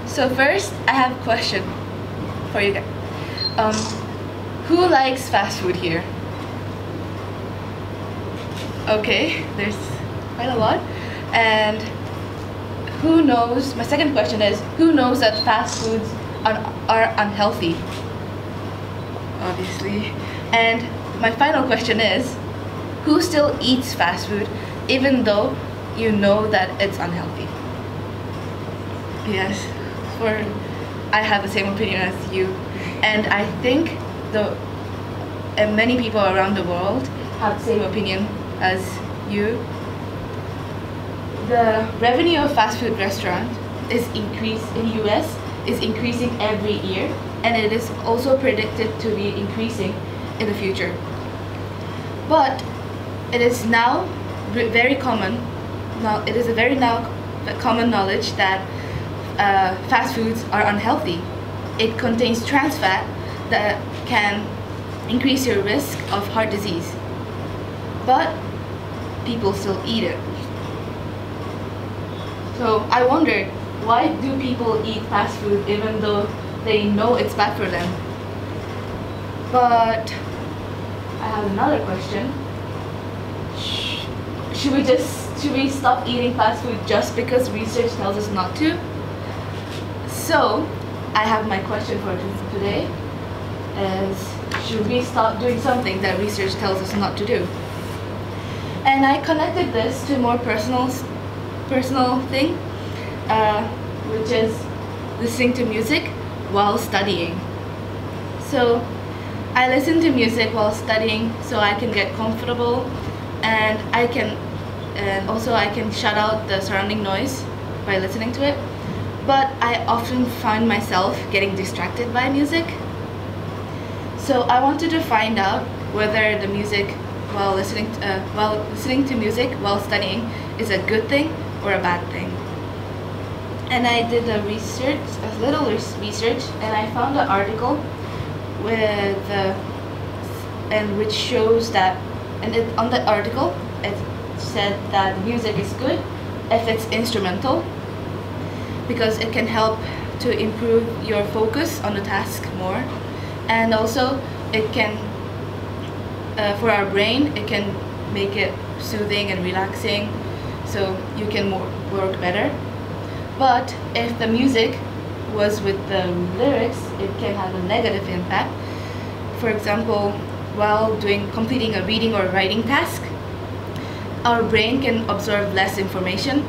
So first, I have a question for you guys. Who likes fast food here? Okay, there's quite a lot. And who knows, my second question is, who knows that fast foods are unhealthy? Obviously. And my final question is, who still eats fast food even though you know that it's unhealthy? Yes, I have the same opinion as you. And I think many people around the world have the same opinion as you. The revenue of fast food restaurants in US is increasing every year, and it is also predicted to be increasing in the future. But it is now very common. Now it is a very common knowledge that fast foods are unhealthy. It contains trans fat that can increase your risk of heart disease. But people still eat it. So I wondered, why do people eat fast food even though they know it's bad for them? But I have another question. Should we stop eating fast food just because research tells us not to? So I have my question for today is, should we stop doing something that research tells us not to do? And I connected this to a more personal thing, which is listening to music while studying. So I listen to music while studying so I can get comfortable, and also I can shut out the surrounding noise by listening to it. But I often find myself getting distracted by music. So I wanted to find out whether the music while listening to music while studying is a good thing or a bad thing. And I did a little research, and I found an article which shows that, on the article it said that music is good if it's instrumental, because it can help to improve your focus on the task more, and also it can, for our brain, it can make it soothing and relaxing, so you can work better. But if the music was with the lyrics, it can have a negative impact. For example, while completing a reading or writing task, our brain can absorb less information.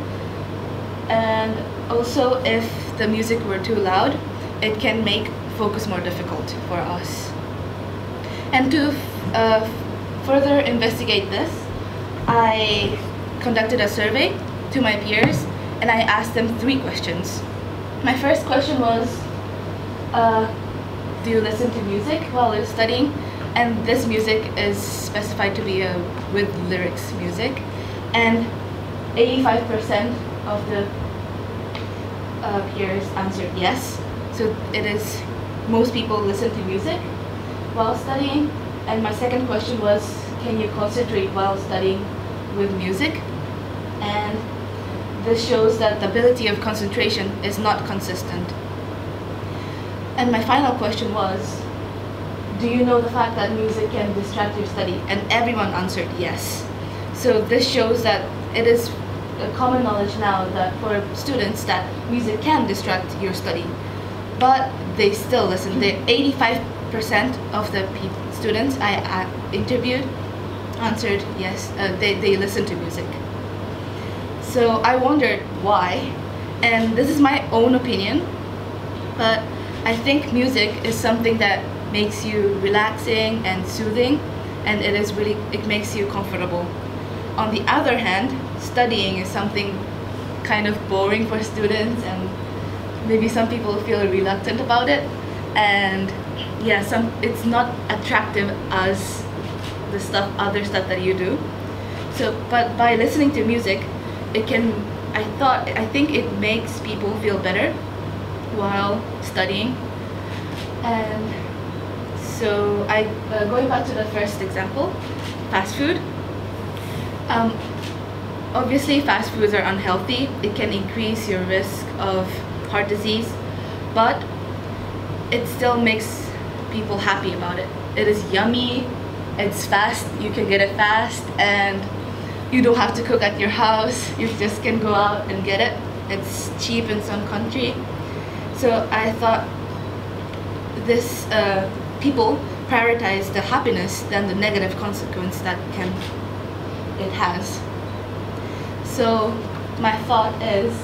And also, if the music were too loud, it can make focus more difficult for us. And to further investigate this, I conducted a survey to my peers, and I asked them 3 questions. My first question was, do you listen to music while you're studying? And this music is specified to be with lyrics music. And 85% of the peers answered yes. So most people listen to music while studying. And my second question was, can you concentrate while studying with music? And this shows that the ability of concentration is not consistent. And my final question was, do you know the fact that music can distract your study? And everyone answered yes. So this shows that it is a common knowledge now that for students that music can distract your study. But they still listen. 85% of the students I interviewed answered yes, they listen to music. So I wondered why, and this is my own opinion, but I think music is something that makes you relaxing and soothing, and it makes you comfortable. On the other hand, studying is something kind of boring for students, and maybe some people feel reluctant about it, and yeah, it's not attractive as the other stuff that you do. So, but by listening to music, I think it makes people feel better while studying. And so going back to the first example, fast food. Obviously, fast foods are unhealthy. It can increase your risk of heart disease, but it still makes people happy about it. It is yummy, it's fast, you can get it fast, and you don't have to cook at your house, you just can go out and get it. It's cheap in some country. So I thought this people prioritize the happiness than the negative consequence that it has. So my thought is,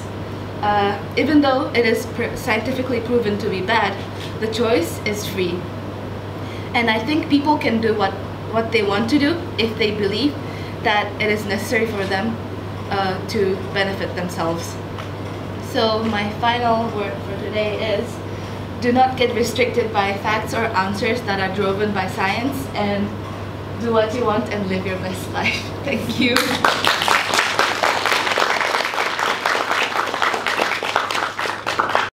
even though it is scientifically proven to be bad, the choice is free. And I think people can do what they want to do if they believe that it is necessary for them to benefit themselves. So my final word for today is, do not get restricted by facts or answers that are driven by science, and do what you want and live your best life. Thank you.